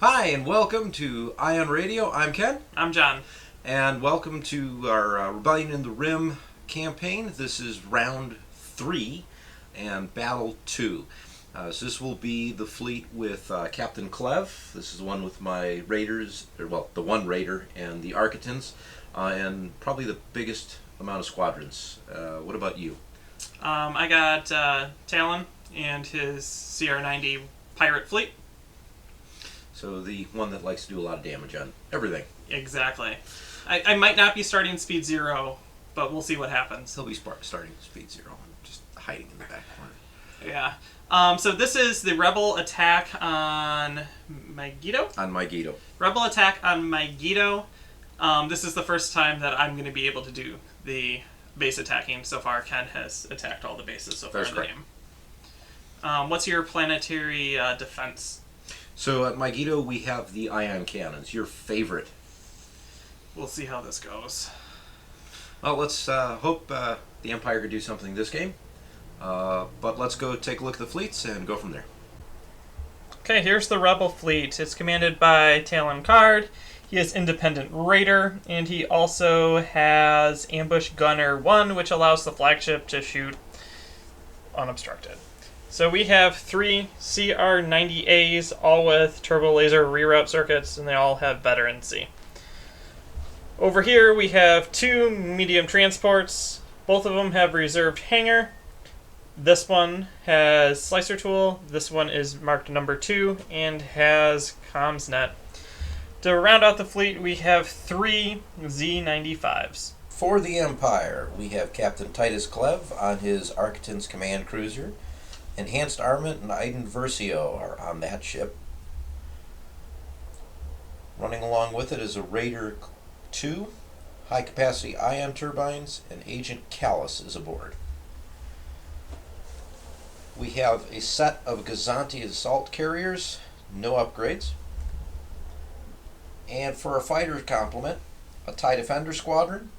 Hi, and welcome to Ion Radio. I'm Ken. I'm John. And welcome to our Rebellion in the Rim campaign. This is round 3 and battle 2. So this will be the fleet with Captain Klev. This is the one with my raiders, the one raider and the Architans, and probably the biggest amount of squadrons. What about you? I got Talon and his CR90 pirate fleet. So the one that likes to do a lot of damage on everything. Exactly. I might not be starting speed 0, but we'll see what happens. He'll be starting speed 0 and just hiding in the back corner. Yeah. So this is the Rebel attack on Mygeeto? On Mygeeto. Rebel attack on Mygeeto. This is the first time that I'm going to be able to do the base attacking. So far, Ken has attacked all the bases so far in the game. What's your planetary defense? So at Mygeeto, we have the ion cannons, your favorite. We'll see how this goes. Well, let's hope the Empire could do something this game. But let's go take a look at the fleets and go from there. Okay, here's the Rebel fleet. It's commanded by Talon Karrde. He is Independent Raider, and he also has Ambush Gunner 1, which allows the flagship to shoot unobstructed. So we have 3 CR90As, all with Turbolaser reroute circuits, and they all have veterancy. Over here we have 2 medium transports. Both of them have reserved hangar. This one has slicer tool. This one is marked number 2 and has comms net. To round out the fleet, we have 3 Z95s. For the Empire, we have Captain Titus Klev on his Architan's command cruiser. Enhanced Armament and Iden Versio are on that ship. Running along with it is a Raider 2, high-capacity ion turbines, and Agent Callus is aboard. We have a set of Gazanti assault carriers, no upgrades. And for our fighter complement, a TIE Defender squadron,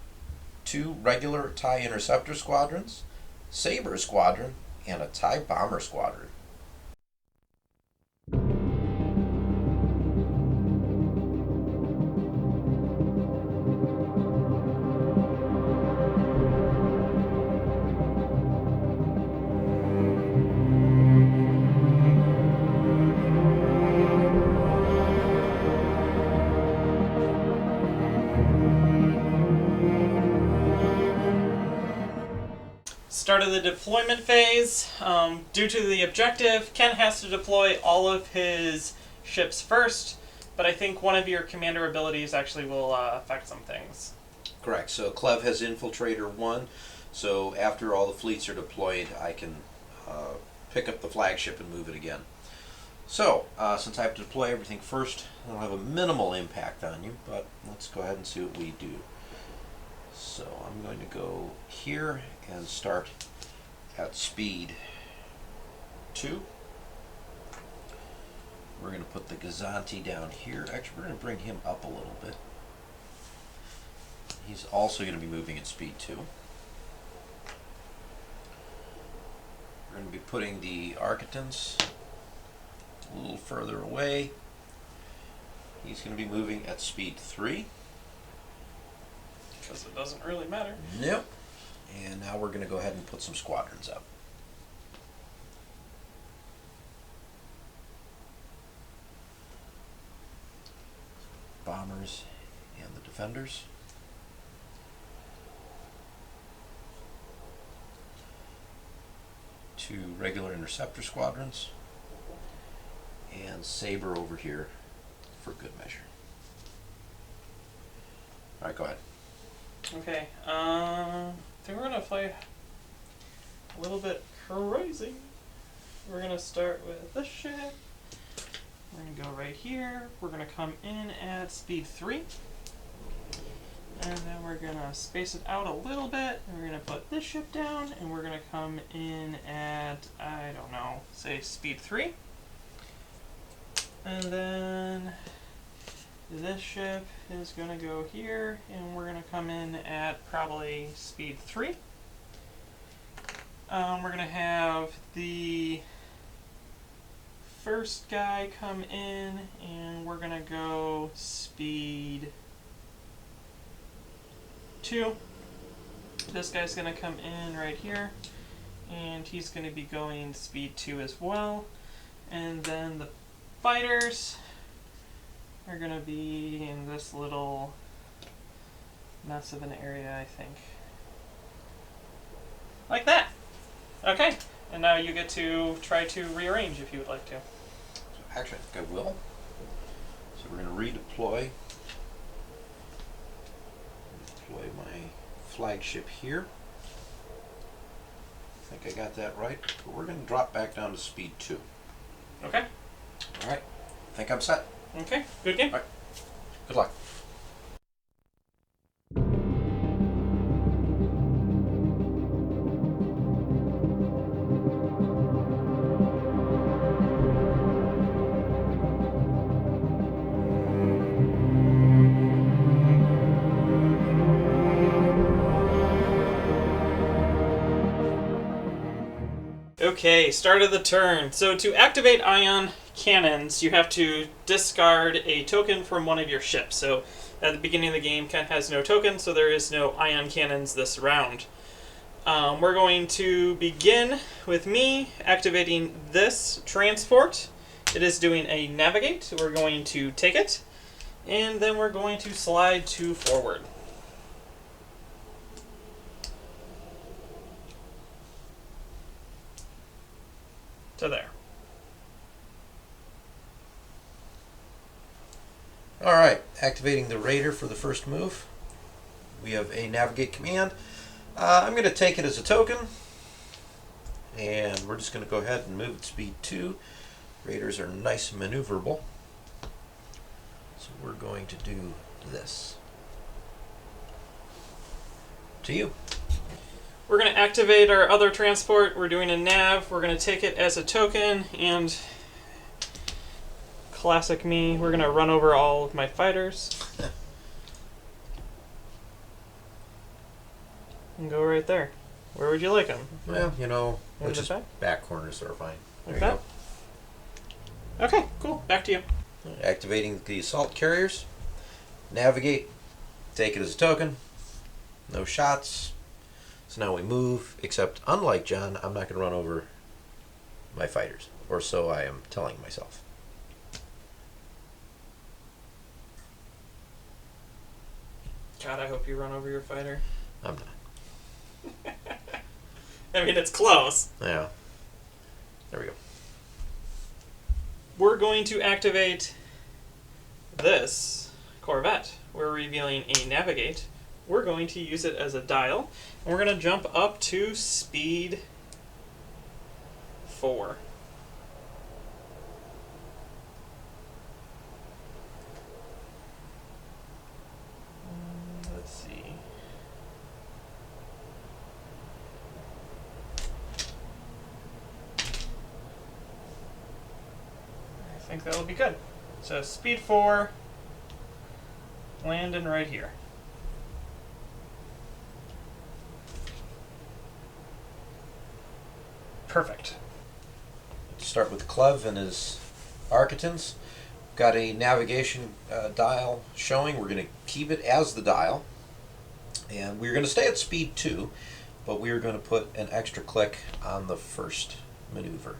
2 regular TIE Interceptor squadrons, Saber squadron, and a TIE Bomber squadron. Start of the deployment phase. Due to the objective, Ken has to deploy all of his ships first, but I think one of your commander abilities actually will affect some things. Correct. So Klev has Infiltrator 1, so after all the fleets are deployed, I can pick up the flagship and move it again. So, since I have to deploy everything first, it'll have a minimal impact on you, but let's go ahead and see what we do. So I'm going to go here and start at speed 2. We're going to put the Gazanti down here. Actually, we're going to bring him up a little bit. He's also going to be moving at speed 2. We're going to be putting the Architans a little further away. He's going to be moving at speed 3. Because it doesn't really matter. Nope. And now we're going to go ahead and put some squadrons up. Bombers and the defenders. Two regular interceptor squadrons. And Saber over here for good measure. Alright, go ahead. Okay, I think we're going to play a little bit crazy. We're going to start with this ship. We're going to go right here. We're going to come in at speed 3. And then we're going to space it out a little bit. And we're going to put this ship down. And we're going to come in at, I don't know, say speed 3. And then this ship is going to go here, and we're going to come in at probably speed 3. We're going to have the first guy come in, and we're going to go speed 2. This guy's going to come in right here, and he's going to be going speed 2 as well. And then the fighters are going to be in this little mess of an area, I think. Like that. Okay, and now you get to try to rearrange if you would like to. So actually, I think I will. So we're going to redeploy. Deploy my flagship here. I think I got that right. But we're going to drop back down to speed 2. Okay. All right. I think I'm set. Okay, good game. All right. Good luck. Okay, start of the turn. So to activate ion cannons, you have to discard a token from one of your ships. So at the beginning of the game, Kent has no token, so there is no ion cannons this round. We're going to begin with me activating this transport. It is doing a navigate. We're going to take it, and then we're going to slide 2 forward. To there. All right, activating the Raider for the first move. We have a navigate command. I'm going to take it as a token, and we're just going to go ahead and move at speed 2. Raiders are nice and maneuverable, so we're going to do this. To you. We're going to activate our other transport. We're doing a nav. We're going to take it as a token, and classic me, we're going to run over all of my fighters. And go right there. Where would you like them? Well, you know, In which the is back? back corners are fine. Like There you that? Okay, cool. Back to you. go. Activating the assault carriers. Navigate. Take it as a token. No shots. So now we move, except unlike John, I'm not going to run over my fighters. Or so I am telling myself. God, I hope you run over your fighter. I'm not. I mean, it's close. Yeah. There we go. We're going to activate this Corvette. We're revealing a navigate. We're going to use it as a dial. And we're going to jump up to speed 4. Let's see. I think that'll be good. So speed 4, landing right here. Perfect. Let's start with Klev and his Architons. Got a navigation dial showing. We're going to keep it as the dial. And we're going to stay at speed 2, but we're going to put an extra click on the first maneuver.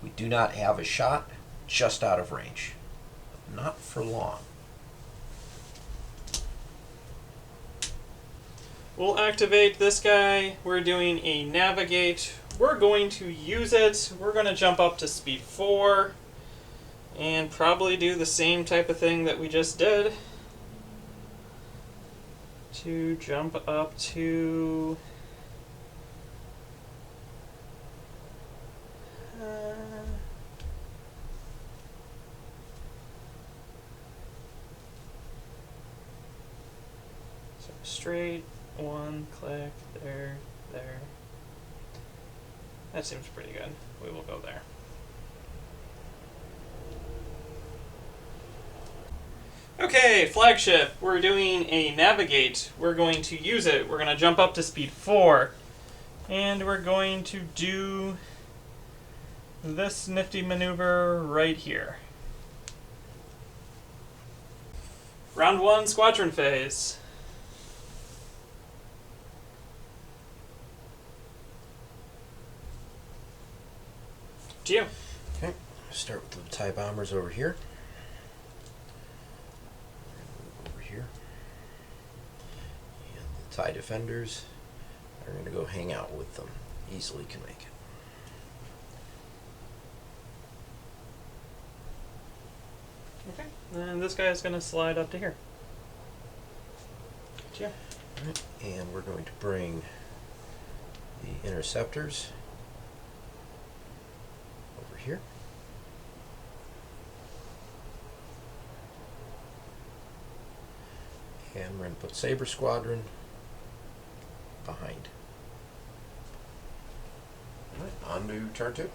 We do not have a shot, just out of range. Not for long. We'll activate this guy. We're doing a navigate. We're going to use it. We're going to jump up to speed 4 and probably do the same type of thing that we just did. To jump up to so straight, 1 click, there. That seems pretty good. We will go there. Okay, flagship. We're doing a navigate. We're going to use it. We're going to jump up to speed 4. And we're going to do this nifty maneuver right here. Round 1, Squadron phase. To you. Okay, start with the TIE bombers over here. Over here. And the TIE defenders are going to go hang out with them. Easily can make it. Okay, and this guy is going to slide up to here. To you. Right. And we're going to bring the interceptors over here. And we're going to put Saber Squadron behind. All right, on to turn 2.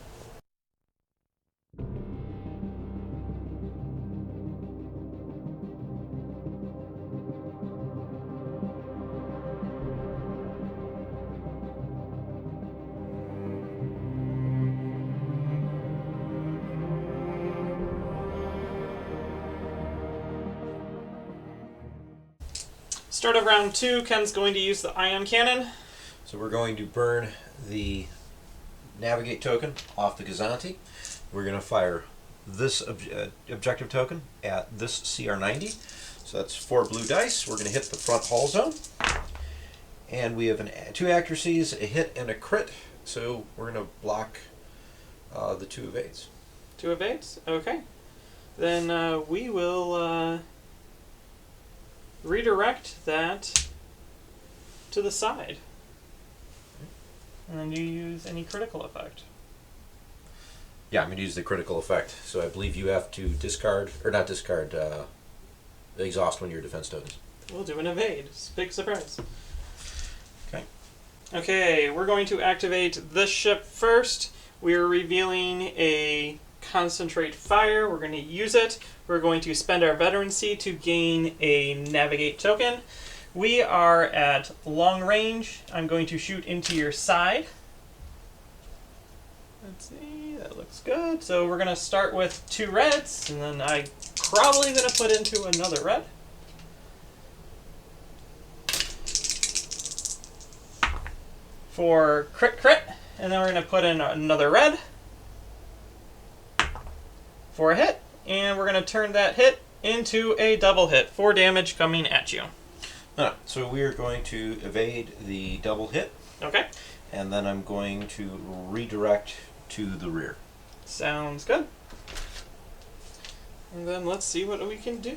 Start of round 2, Ken's going to use the ion cannon. So we're going to burn the navigate token off the Gazanti. We're going to fire this objective token at this CR90. So that's 4 blue dice. We're going to hit the front hull zone. And we have 2 accuracies, a hit, and a crit. So we're going to block the 2 evades. 2 evades? Okay. Then we will redirect that to the side. And then you use any critical effect. Yeah, I'm going to use the critical effect. So I believe you have to discard, or not discard, exhaust one of your defense tokens. We'll do an evade. Big surprise. Okay. Okay, we're going to activate this ship first. We're revealing a concentrate fire. We're going to use it. We're going to spend our veterancy to gain a navigate token. We are at long range. I'm going to shoot into your side. Let's see, that looks good. So we're going to start with 2 reds, and then I'm probably going to put into another red. For crit, and then we're going to put in another red for a hit, and we're going to turn that hit into a double hit. 4 damage coming at you. Alright, so we are going to evade the double hit, Okay, and then I'm going to redirect to the rear. sounds good. And then let's see what we can do.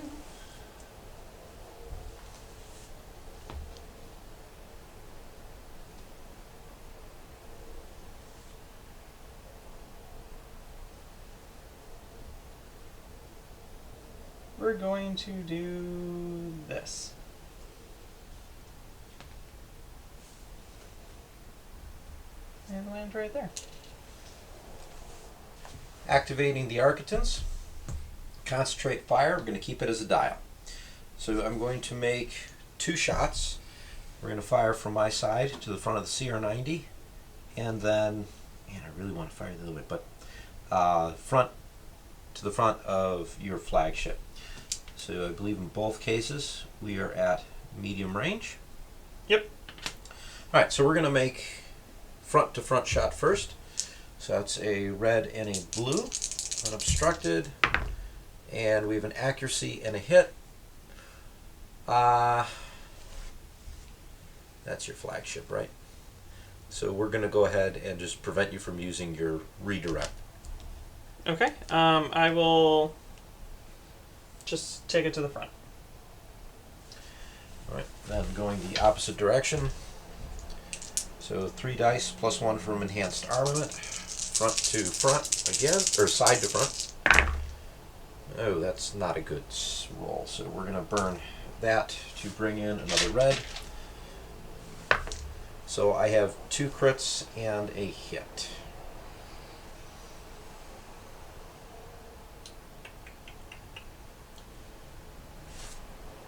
We're going to do this. And land right there. Activating the Architons. Concentrate fire. We're going to keep it as a dial. So I'm going to make 2 shots. We're going to fire from my side to the front of the CR90. And then, man, I really want to fire the other way, but front to the front of your flagship. So I believe in both cases we are at medium range. Yep. Alright, so we're going to make front to front shot first. So that's a red and a blue, unobstructed, and we have an accuracy and a hit. That's your flagship, right? So we're going to go ahead and just prevent you from using your redirect. Okay. I will just take it to the front. Alright, then going the opposite direction. So 3 dice plus 1 from enhanced armament. Front to front again, or side to front. Oh, that's not a good roll. So we're going to burn that to bring in another red. So I have 2 crits and a hit.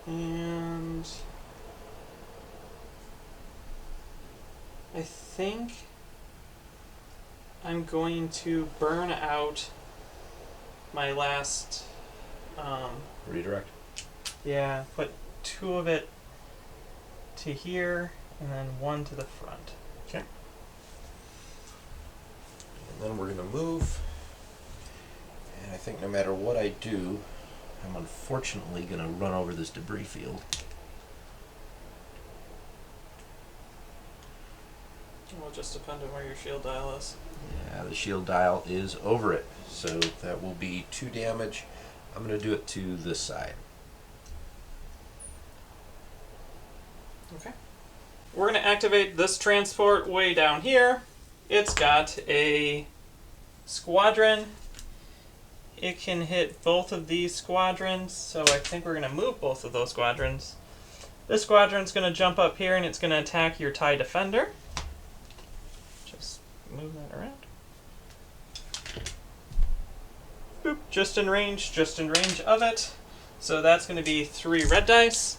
And I think I'm going to burn out my last... Redirect. Yeah, put 2 of it to here, and then 1 to the front. Okay. And then we're going to move. And I think no matter what I do, I'm unfortunately going to run over this debris field. It will just depend on where your shield dial is. Yeah, the shield dial is over it. So that will be 2 damage. I'm going to do it to this side. Okay. We're going to activate this transport way down here. It's got a squadron. It can hit both of these squadrons, so I think we're going to move both of those squadrons. This squadron's going to jump up here and it's going to attack your TIE Defender. Just move that around. Boop, just in range of it. So that's going to be 3 red dice.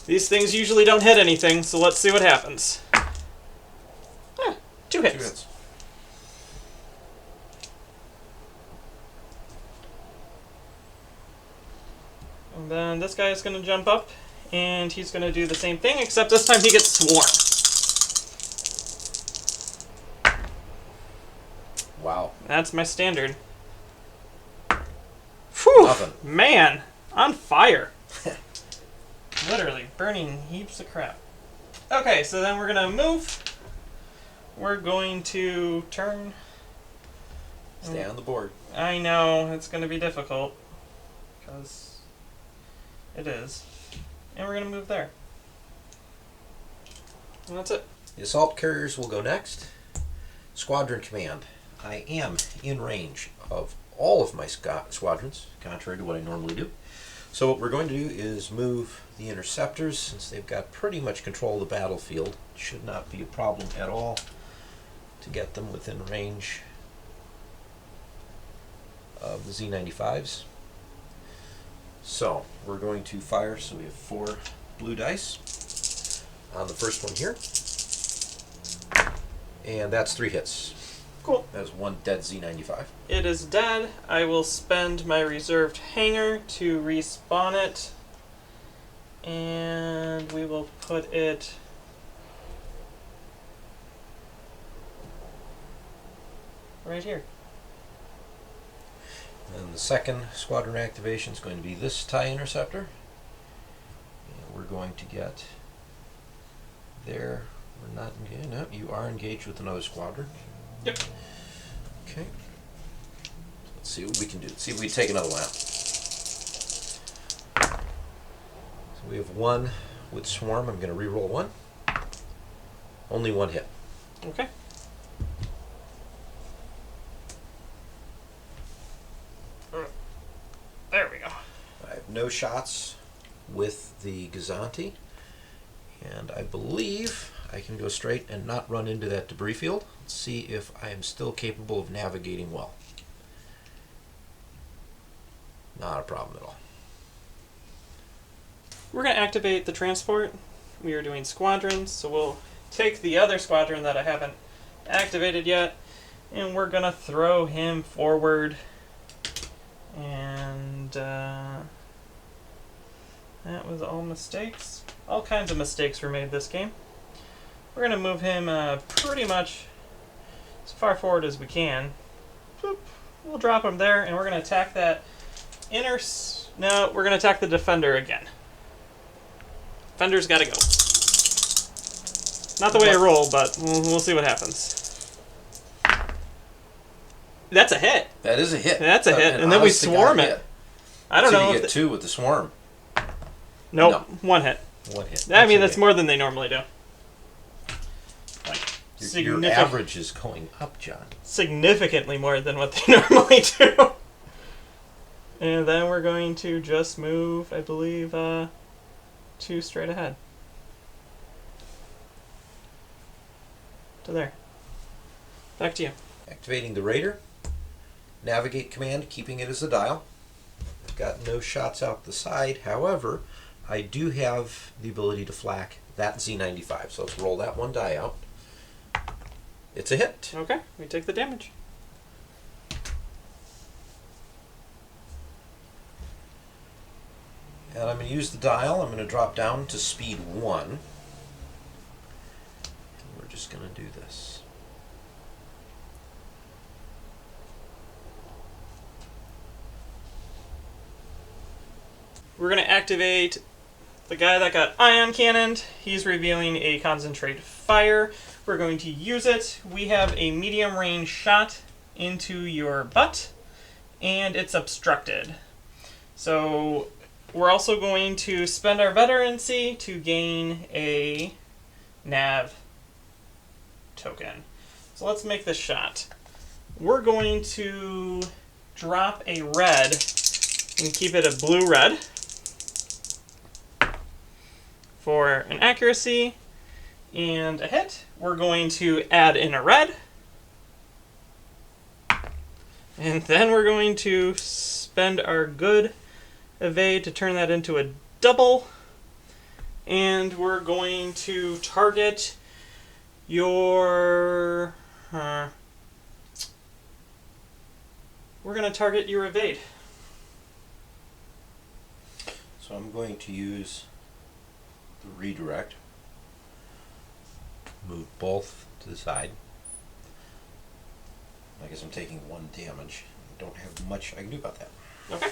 These things usually don't hit anything, so let's see what happens. 2 hits. 2 hits. And then this guy is going to jump up, and he's going to do the same thing, except this time he gets swarmed. Wow. That's my standard. Whew! Nothing. Man, on fire. Literally burning heaps of crap. Okay, so then we're going to move. We're going to turn. Stay on the board. I know, it's going to be difficult. Because it is. And we're going to move there. And that's it. The assault carriers will go next. Squadron command. I am in range of all of my squadrons, contrary to what I normally do. So what we're going to do is move the interceptors, since they've got pretty much control of the battlefield. Should not be a problem at all to get them within range of the Z95s. So we're going to fire, so we have 4 blue dice on the first one here. And that's 3 hits. Cool. That's 1 dead Z95. It is dead. I will spend my reserved hangar to respawn it. And we will put it right here. And the second squadron activation is going to be this TIE interceptor. And we're going to get there. We're not engaged. No, you are engaged with another squadron. Yep. Okay. Let's see what we can do. Let's see if we can take another one out. So we have 1 with swarm. I'm going to re-roll 1. Only 1 hit. Okay. There we go. I have no shots with the Gazanti, and I believe I can go straight and not run into that debris field. Let's see if I am still capable of navigating well. Not a problem at all. We're going to activate the transport. We are doing squadrons, so we'll take the other squadron that I haven't activated yet, and we're going to throw him forward. And that was all mistakes. All kinds of mistakes were made this game. We're going to move him pretty much as far forward as we can. Boop. We'll drop him there, and we're going to attack that inner... No, we're going to attack the defender again. Defender's got to go. Not the way I roll, but we'll see what happens. That's a hit. That is a hit. That's a hit, and then we swarm it. I don't so know you if get 2 with the swarm. Nope, No. 1 hit. 1 hit. I mean, a that's hit. more than they normally do. Like, Your average is going up, John. significantly more than what they normally do. And then we're going to just move, I believe, 2 straight ahead. To there. Back to you. Activating the Raider. Navigate command, keeping it as a dial. I've got no shots out the side. However, I do have the ability to flak that Z95, so let's roll that one die out. It's a hit. Okay, we take the damage. And I'm going to use the dial. I'm going to drop down to speed 1. And we're just going to do this. We're going to activate the guy that got ion cannoned. He's revealing a concentrated fire. We're going to use it. We have a medium range shot into your butt, and it's obstructed. So we're also going to spend our veterancy to gain a nav token. So let's make this shot. We're going to drop a red and keep it a blue-red for an accuracy and a hit. We're going to add in a red. And then we're going to spend our good evade to turn that into a double. And we're going to target your... we're going to target your evade. So I'm going to use the redirect. Move both to the side. I guess I'm taking 1 damage. I don't have much I can do about that. Okay.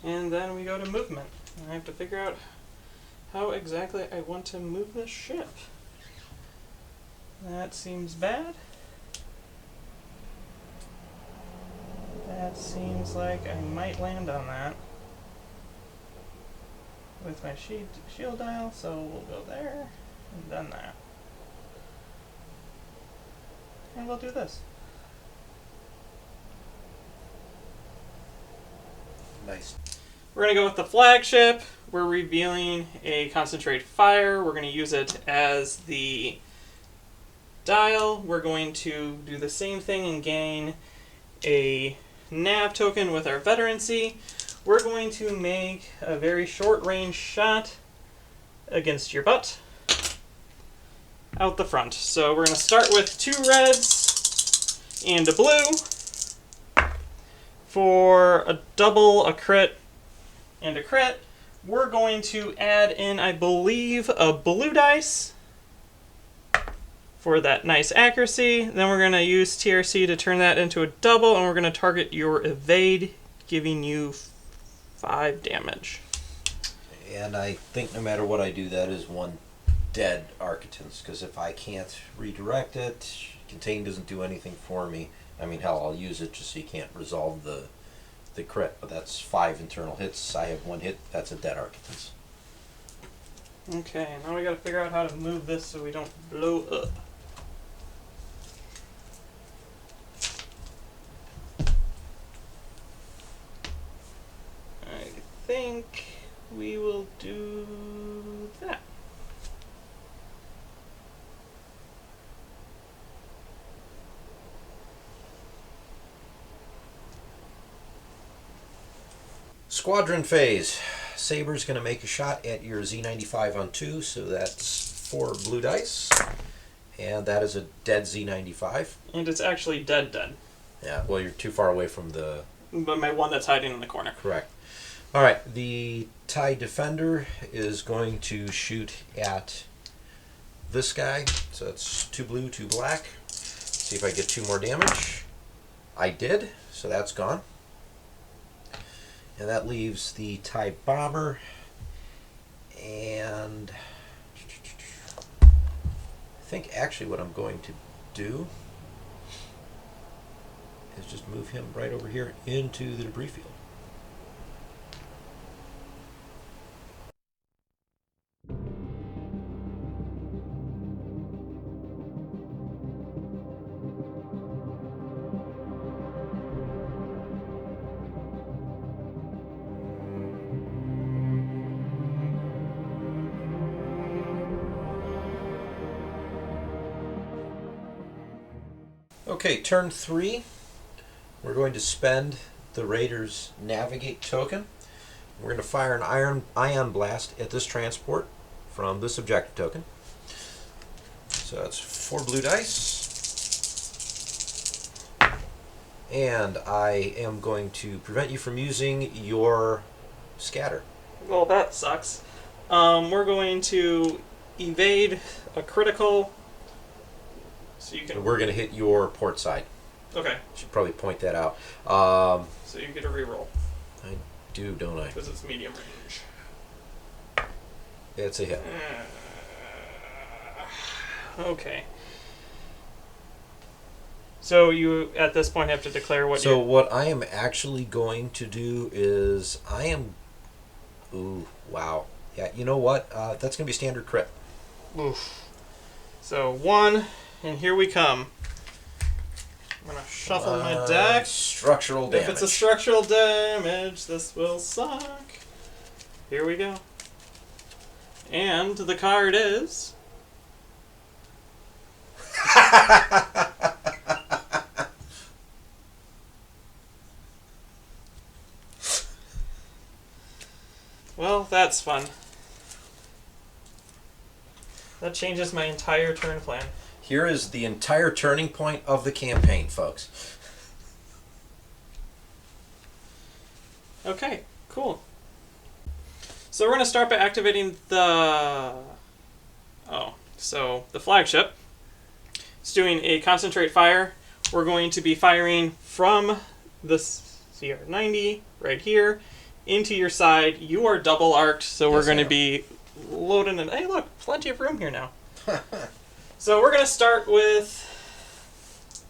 And then we go to movement. I have to figure out how exactly I want to move the ship. That seems bad. That seems like I might land on that with my shield dial, so we'll go there and then that. And we'll do this. Nice. We're going to go with the flagship. We're revealing a concentrated fire. We're going to use it as the dial. We're going to do the same thing and gain a nav token with our veterancy. We're going to make a very short range shot against your butt out the front. So we're going to start with 2 reds and a blue for a double, a crit, and a crit. We're going to add in, I believe, a blue dice for that nice accuracy. Then we're going to use TRC to turn that into a double, and we're going to target your evade, giving you 5 damage. And I think no matter what I do, that is 1 dead Architans, because if I can't redirect it, Contain doesn't do anything for me. I mean, hell, I'll use it just so you can't resolve the crit, but that's 5 internal hits. I have 1 hit, that's a dead Architans. Okay, now we gotta figure out how to move this so we don't blow up. I think we will do that. Squadron phase. Saber's going to make a shot at your Z95 on 2, so that's 4 blue dice. And that is a dead Z95. And it's actually dead. Yeah, well, you're too far away from the... But my one that's hiding in the corner. Correct. Alright, the TIE Defender is going to shoot at this guy. So it's 2 blue, 2 black. See if I get 2 more damage. I did, so that's gone. And that leaves the TIE Bomber, and I think actually what I'm going to do is just move him right over here into the debris field. Okay, turn 3. We're going to spend the Raider's Navigate token We're going to fire an ion blast at this transport from this objective token. So that's 4 blue dice. And I am going to prevent you from using your scatter. Well, that sucks. We're going to evade a critical. So you can. We're going to hit your port side. Okay. Should probably point that out. So you get a reroll. I do, don't I? Because it's medium range. It's a hit. Okay. So you, at this point, have to declare what So what I am actually going to do is I am... Ooh, wow. Yeah, you know what? That's going to be standard crit. Oof. So 1, and here we come. I'm going to shuffle my deck. Structural damage. If it's a structural damage, this will suck. Here we go. And the card is... Well, that's fun. That changes my entire turn plan. Here is the entire turning point of the campaign, folks. Okay, cool. So we're going to start by activating the... the flagship. It's doing a concentrate fire. We're going to be firing from the CR90 right here into your side. You are double arced, so we're going to be loading it. Hey, look, plenty of room here now. So we're going to start with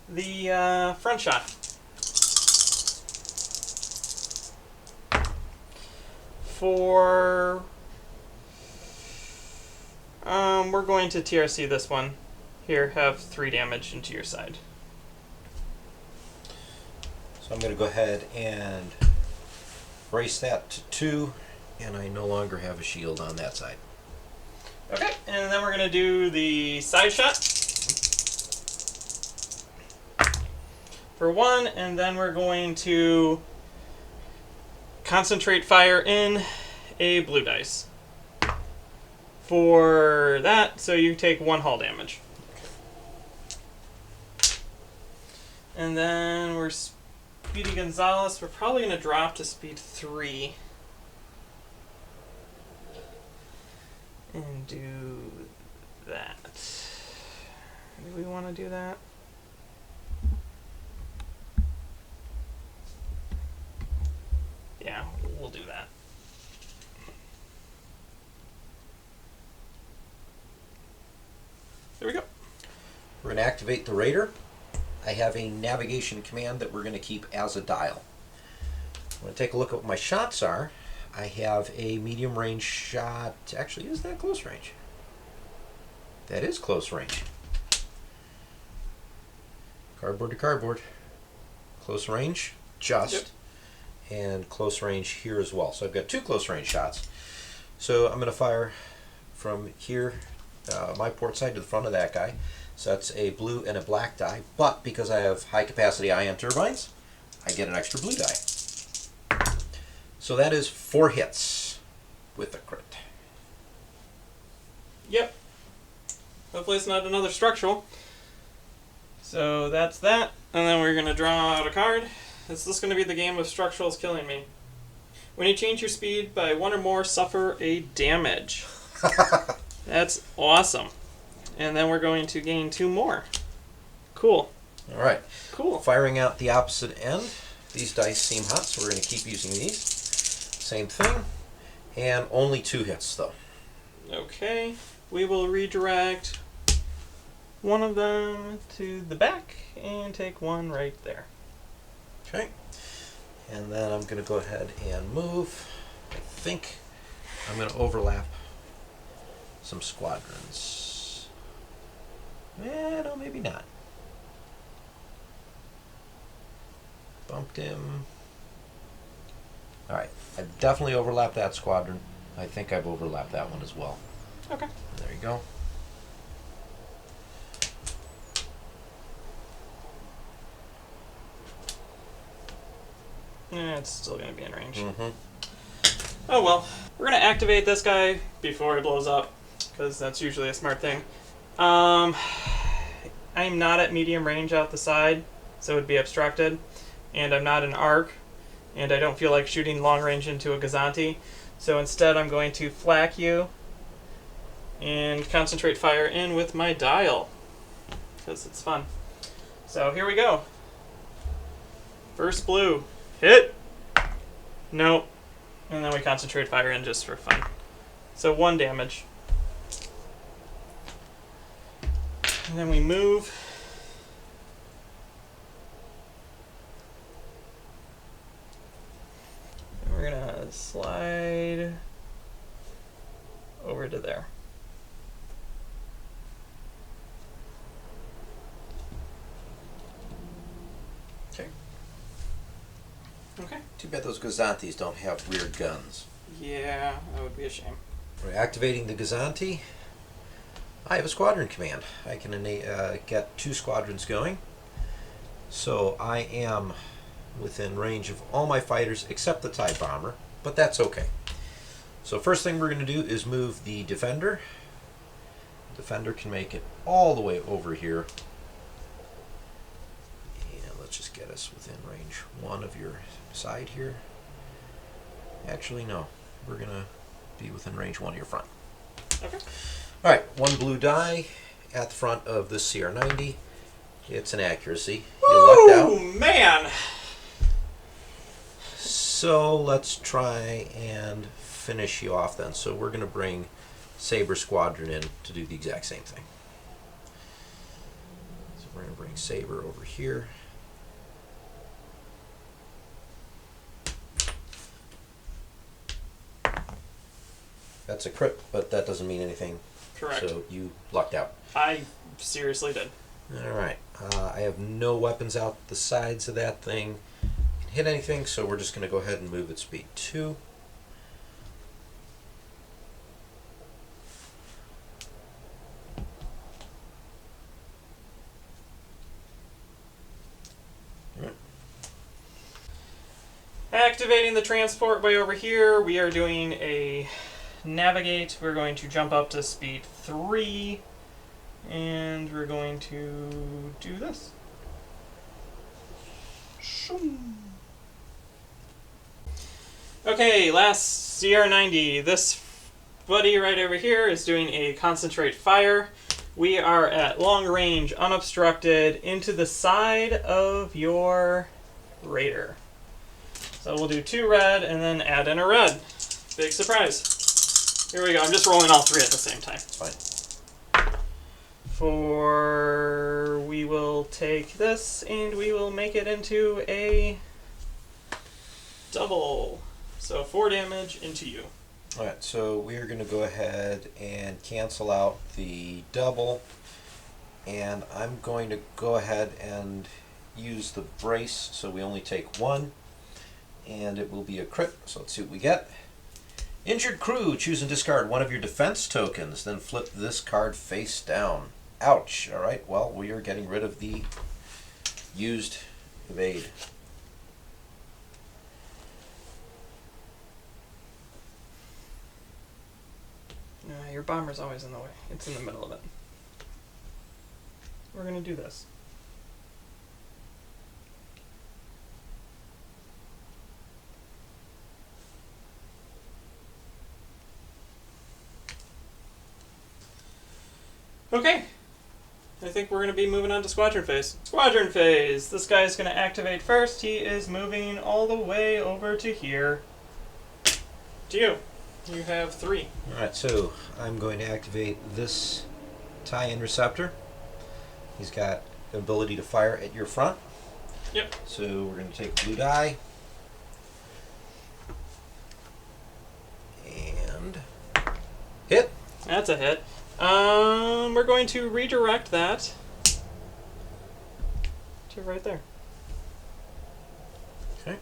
the front shot. We're going to TRC this one. Here, have 3 damage into your side. So I'm going to go ahead and raise that to 2, and I no longer have a shield on that side. Okay, and then we're going to do the side shot for 1, and then we're going to concentrate fire in a blue dice for that, so you take 1 hull damage. And then we're Speedy Gonzalez. We're probably going to drop to speed 3. And do that. Do we want to do that? Yeah, we'll do that. There we go. We're going to activate the Raider. I have a navigation command that we're going to keep as a dial. I'm going to take a look at what my shots are. I have a medium range shot. Actually, is that close range? That is close range. Cardboard to cardboard. Close range, just. Yep. And close range here as well. So I've got 2 close range shots. So I'm going to fire from here, my port side to the front of that guy. So that's a blue and a black die. But because I have high capacity ion turbines, I get an extra blue die. So that is 4 hits with a crit. Yep. Hopefully it's not another structural. So that's that. And then we're going to draw out a card. Is this going to be the game of structurals killing me? When you change your speed by 1 or more, suffer a damage. That's awesome. And then we're going to gain 2 more. Cool. All right. Cool. Firing out the opposite end. These dice seem hot, so we're going to keep using these. Same thing. And only 2 hits, though. Okay. We will redirect one of them to the back and take 1 right there. Okay. And then I'm going to go ahead and move. I think I'm going to overlap some squadrons. No, maybe not. Bumped him. Alright, I've definitely overlapped that squadron. I think I've overlapped that one as well. Okay. There you go. Yeah, it's still going to be in range. Mm-hmm. Oh well. We're going to activate this guy before he blows up, because that's usually a smart thing. I'm not at medium range out the side, so it would be obstructed. And I'm not an arc, and I don't feel like shooting long range into a Gazanti. So instead I'm going to flak you and concentrate fire in with my dial, because it's fun. So here we go. First blue. Hit! Nope. And then we concentrate fire in just for fun. So 1 damage. And then we move. And we're gonna slide over to there. Okay. Okay. Too bad those Gazantis don't have weird guns. Yeah, that would be a shame. We're activating the Gazanti. I have a squadron command. I can get 2 squadrons going. So I am within range of all my fighters except the TIE bomber, but that's okay. So first thing we're going to do is move the Defender. Defender can make it all the way over here. And let's just get us within range 1 of your side here. Actually, no. We're going to be within range 1 of your front. Okay. Alright, 1 blue die at the front of the CR90. It's an accuracy. You lucked out. Oh, man! So let's try and finish you off then. So we're going to bring Saber Squadron in to do the exact same thing. So we're going to bring Saber over here. That's a crit, but that doesn't mean anything. Correct. So you lucked out. I seriously did. Alright, I have no weapons out the sides of that thing. Can hit anything, so we're just going to go ahead and move at speed 2. Activating the transport way over here, we are doing a navigate. We're going to jump up to speed 3, and we're going to do this. Okay, last CR90. This buddy right over here is doing a concentrate fire. We are at long range, unobstructed, into the side of your Raider. So we'll do 2 red and then add in a red. Big surprise. Here we go. I'm just rolling all 3 at the same time. Fine. We will take this and we will make it into a double. So 4 damage into you. Alright, so we are going to go ahead and cancel out the double. And I'm going to go ahead and use the brace, so we only take 1. And it will be a crit, so let's see what we get. Injured crew, choose and discard 1 of your defense tokens, then flip this card face down. Ouch. Alright, well, we are getting rid of the used evade. Your bomber's always in the way. It's in the middle of it. We're going to do this. Okay. I think we're going to be moving on to Squadron Phase. Squadron Phase! This guy's going to activate first. He is moving all the way over to here. To you. You have 3. Alright, so I'm going to activate this tie-in receptor. He's got the ability to fire at your front. Yep. So we're going to take blue die. And hit. That's a hit. We're going to redirect that to right there. Okay.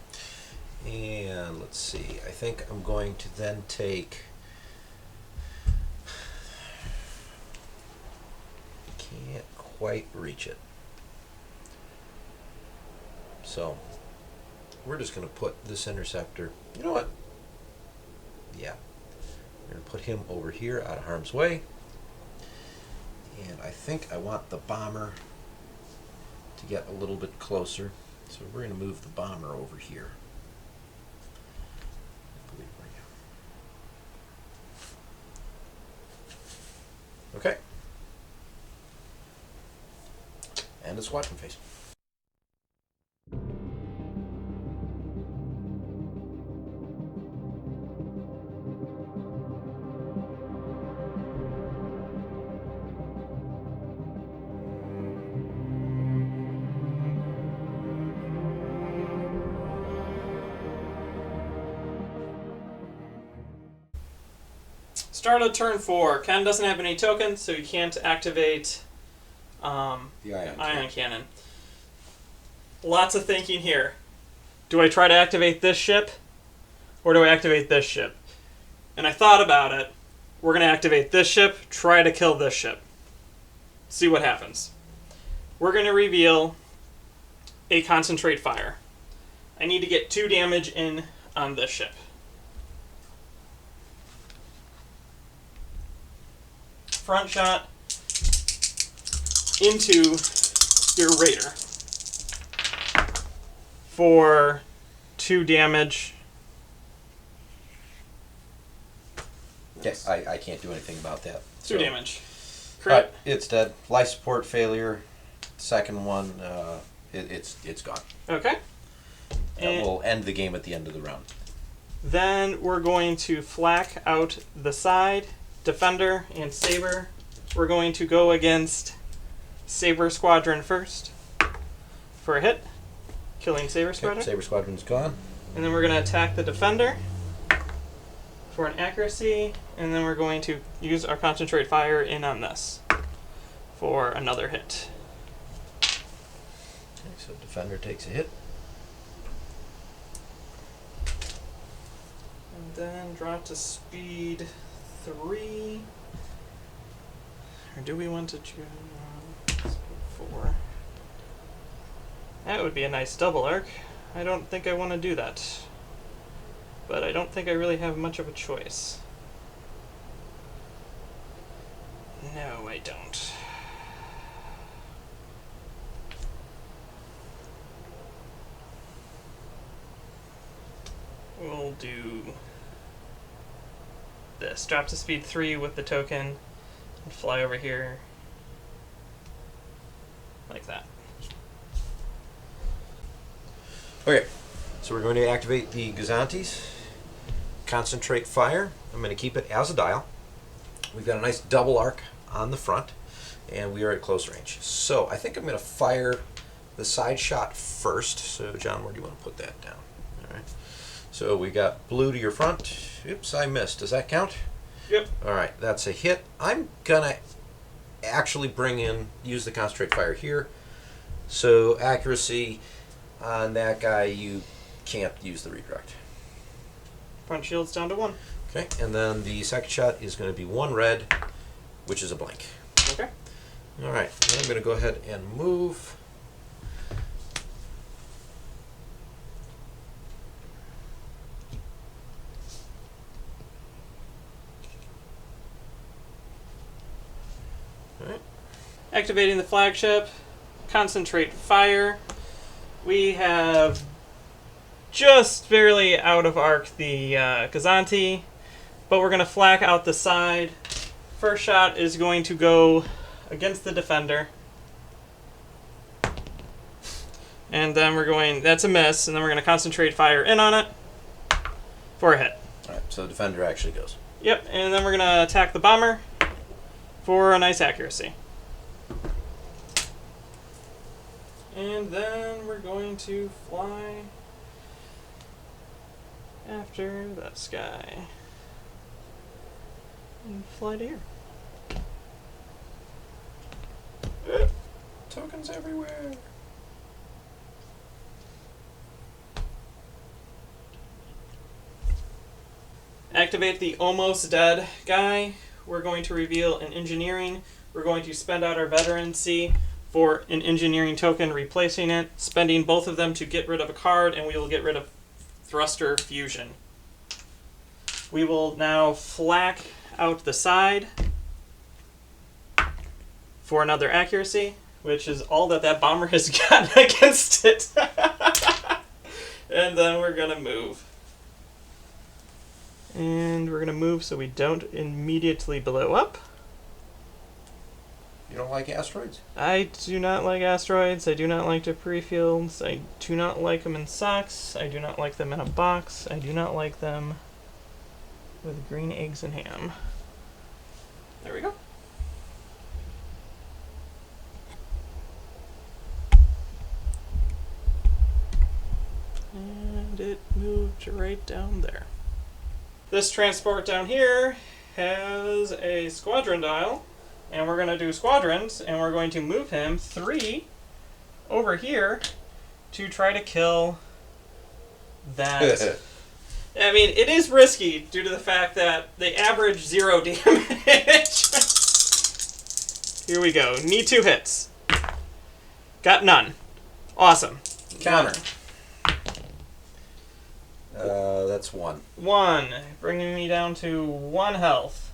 And let's see. I think I'm going to then take... Can't quite reach it. So we're just going to put this interceptor... You know what? Yeah. We're going to put him over here out of harm's way. And I think I want the bomber to get a little bit closer. So we're going to move the bomber over here. Okay. And a squadron phase. Start of turn 4. Ken doesn't have any tokens, so he can't activate The ion cannon. Lots of thinking here. Do I try to activate this ship, or do I activate this ship? And I thought about it. We're going to activate this ship, try to kill this ship. See what happens. We're going to reveal a concentrate fire. I need to get 2 damage in on this ship. Front shot into your raider for 2 damage. Yes, I can't do anything about that. 2 damage. Crit. It's dead. Life support failure. Second one, it's gone. Okay. That will end the game at the end of the round. Then we're going to flak out the side. Defender and Saber. We're going to go against Saber Squadron first for a hit, killing Saber Squadron. Okay, Saber Squadron's gone. And then we're going to attack the Defender for an accuracy, and then we're going to use our Concentrate Fire in on this for another hit. Okay, so Defender takes a hit. And then drop to speed 3. Or do we want to choose speed 4? That would be a nice double arc. I don't think I want to do that. But I don't think I really have much of a choice. No, I don't. We'll do this. Drop to speed 3 with the token and fly over here like that. Okay, so we're going to activate the Gazantes. Concentrate fire. I'm going to keep it as a dial. We've got a nice double arc on the front, and we are at close range. So I think I'm going to fire the side shot first. So John, where do you want to put that down? All right. So we got blue to your front. Oops, I missed. Does that count? Yep. All right, that's a hit. I'm gonna actually use the concentrate fire here. So accuracy on that guy, you can't use the redirect. Front shield's down to 1. Okay, and then the second shot is going to be 1 red, which is a blank. Okay. All right, then I'm going to go ahead and move. All right. Activating the flagship, concentrate fire. We have just barely out of arc the Gazanti, but we're going to flak out the side. First shot is going to go against the Defender. And then that's a miss, and then we're going to concentrate fire in on it for a hit. All right, so the Defender actually goes. Yep, and then we're going to attack the Bomber for a nice accuracy. And then we're going to fly after this guy. And fly to here. Tokens everywhere. Activate the almost dead guy. We're going to reveal an engineering. We're going to spend out our veterancy for an engineering token, replacing it, spending both of them to get rid of a card, and we will get rid of thruster fusion. we will now flak out the side for another accuracy, which is all that bomber has gotten against it. And then we're going to move. And we're going to move so we don't immediately blow up. You don't like asteroids? I do not like asteroids. I do not like debris fields. I do not like them in socks. I do not like them in a box. I do not like them with green eggs and ham. There we go. And it moved right down there. This transport down here has a squadron dial. And we're going to do squadrons, and we're going to move him 3 over here to try to kill that. I mean, it is risky due to the fact that they average 0 damage. Here we go. Need 2 hits. Got none. Awesome. Counter. That's 1. 1. Bringing me down to 1 health.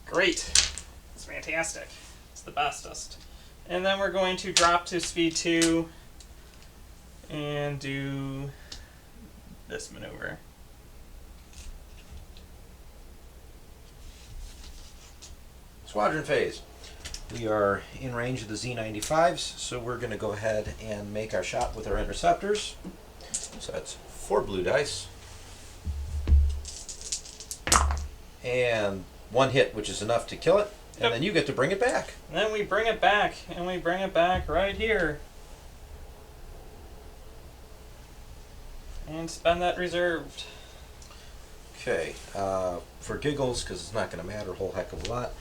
Great. It's fantastic. It's the bestest. And then we're going to drop to speed 2 and do this maneuver. Squadron phase. We are in range of the Z95s, so we're going to go ahead and make our shot with our interceptors. So that's 4 blue dice. And 1 hit, which is enough to kill it. And then you get to bring it back. And then we bring it back, and we bring it back right here. And spend that reserved. Okay, for giggles, because it's not going to matter a whole heck of a lot,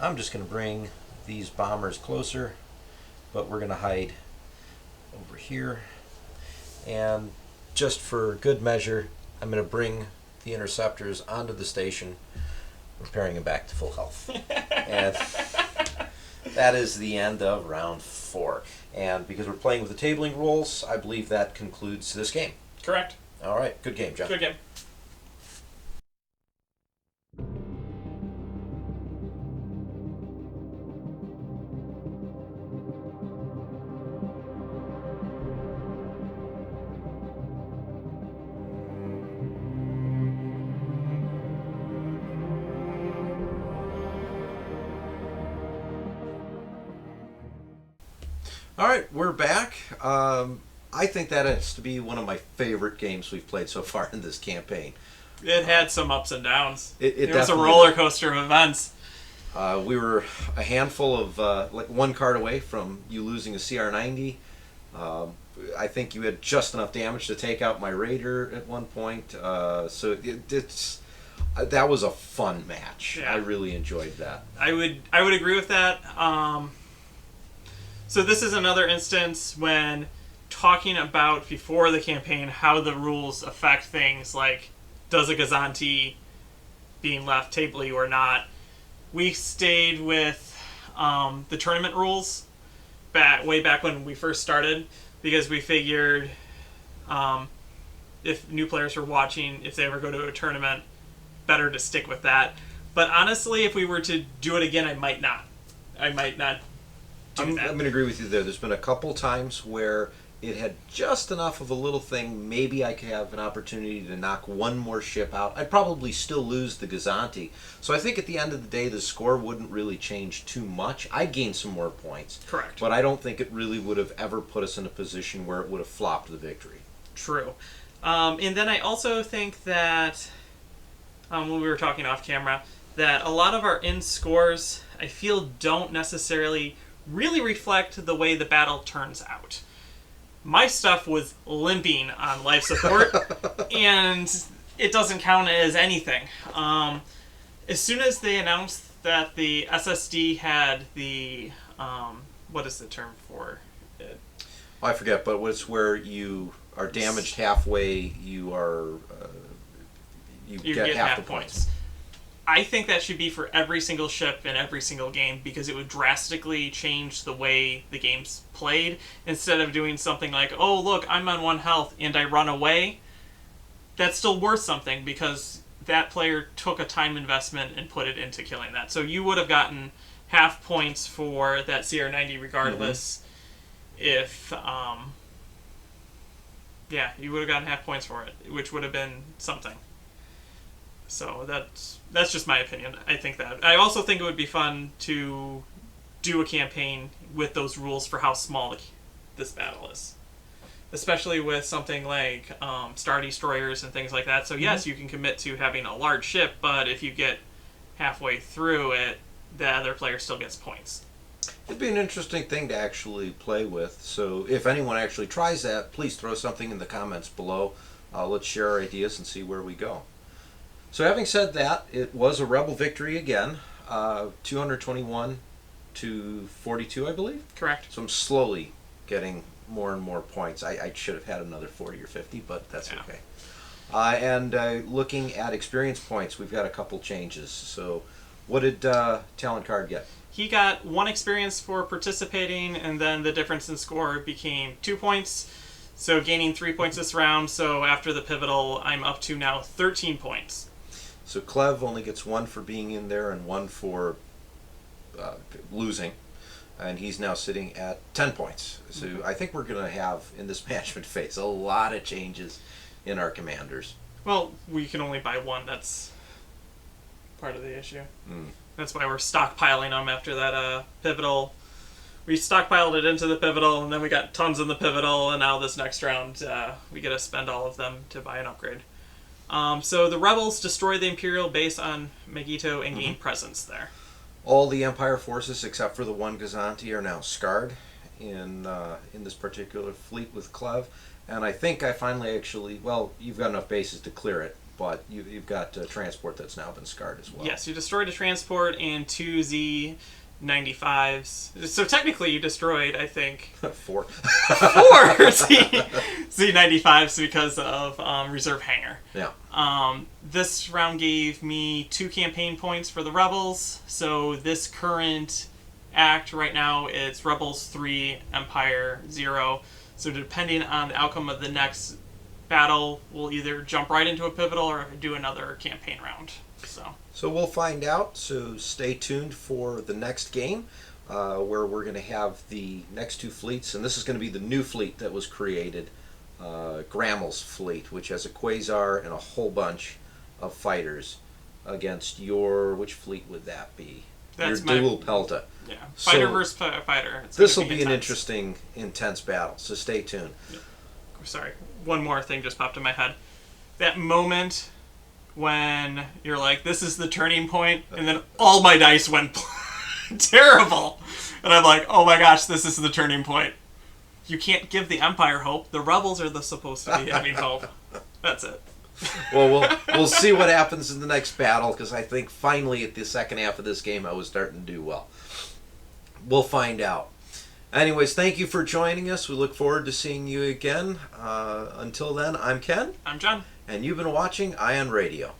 I'm just going to bring these bombers closer, but we're going to hide over here. And just for good measure, I'm going to bring the interceptors onto the station, repairing them back to full health. And that is the end of round 4. And because we're playing with the tabling rules, I believe that concludes this game. Correct. All right, good game, Jeff. Good game. All right, we're back. I think that has to be one of my favorite games we've played so far in this campaign. It had some ups and downs. It was a roller coaster of events. We were a handful of, like 1 card away from you losing a CR90. I think you had just enough damage to take out my Raider at one point. So that was a fun match. Yeah. I really enjoyed that. I would agree with that. So this is another instance when talking about before the campaign how the rules affect things like does a Gazanti being left tably or not. We stayed with the tournament rules way back when we first started because we figured if new players were watching, if they ever go to a tournament, better to stick with that. But honestly, if we were to do it again, I might not. I'm going to agree with you there. There's been a couple times where it had just enough of a little thing. Maybe I could have an opportunity to knock 1 more ship out. I'd probably still lose the Gazanti. So I think at the end of the day, the score wouldn't really change too much. I'd gain some more points. Correct. But I don't think it really would have ever put us in a position where it would have flopped the victory. True. And then I also think that, when we were talking off camera, that a lot of our end scores, I feel, don't necessarily really reflect the way the battle turns out. My stuff was limping on life support, and it doesn't count as anything. As soon as they announced that the SSD had the, what is the term for it? Oh, I forget, but it's where you are damaged halfway, you get half the points. I think that should be for every single ship in every single game because it would drastically change the way the game's played. Instead of doing something like, oh, look, I'm on 1 health and I run away, that's still worth something because that player took a time investment and put it into killing that. So you would have gotten half points for that CR90 regardless if, yeah, you would have gotten half points for it, which would have been something. So that's just my opinion. I think that. I also think it would be fun to do a campaign with those rules for how small this battle is. Especially with something like Star Destroyers and things like that. So yes, you can commit to having a large ship, but if you get halfway through it, the other player still gets points. It'd be an interesting thing to actually play with. So if anyone actually tries that, please throw something in the comments below. Let's share our ideas and see where we go. So having said that, it was a Rebel victory again. 221 to 42, I believe. Correct. So I'm slowly getting more and more points. I should have had another 40 or 50, but that's okay. And looking at experience points, we've got a couple changes. So what did Talon Karrde get? He got 1 experience for participating, and then the difference in score became 2 points. So gaining 3 points this round. So after the pivotal, I'm up to now 13 points. So Klev only gets 1 for being in there and 1 for losing. And he's now sitting at 10 points. So I think we're going to have, in this management phase, a lot of changes in our commanders. Well, we can only buy 1. That's part of the issue. That's why we're stockpiling them after that pivotal. We stockpiled it into the pivotal, and then we got tons in the pivotal, and now this next round, we get to spend all of them to buy an upgrade. So the Rebels destroy the Imperial base on Mygeeto and gain presence there. All the Empire forces except for the 1 Gazanti are now scarred in this particular fleet with Klev. And I think I finally actually, well, you've got enough bases to clear it, but you've got transport that's now been scarred as well. Yes, you destroyed a transport and 2 Z95s. So technically you destroyed, I think... 4. 4 Z95s because of reserve hangar. Yeah. This round gave me 2 campaign points for the Rebels. So this current act right now, it's Rebels 3, Empire 0. So depending on the outcome of the next battle, we'll either jump right into a pivotal or do another campaign round. So we'll find out. So stay tuned for the next game, where we're going to have the next 2 fleets, and this is going to be the new fleet that was created, Grammel's fleet, which has a Quasar and a whole bunch of fighters against your, which fleet would that be? That's your dual Pelta. Yeah, fighter versus fighter. This will be an interesting, intense battle, so stay tuned. Yeah. Sorry, one more thing just popped in my head. That moment when you're like, this is the turning point, and then all my dice went terrible. And I'm like, oh my gosh, this is the turning point. You can't give the Empire hope. The Rebels are supposed to be having hope. That's it. Well, we'll see what happens in the next battle, because I think finally at the second half of this game I was starting to do well. We'll find out. Anyways, thank you for joining us. We look forward to seeing you again. Until then, I'm Ken. I'm John. And you've been watching Ion Radio.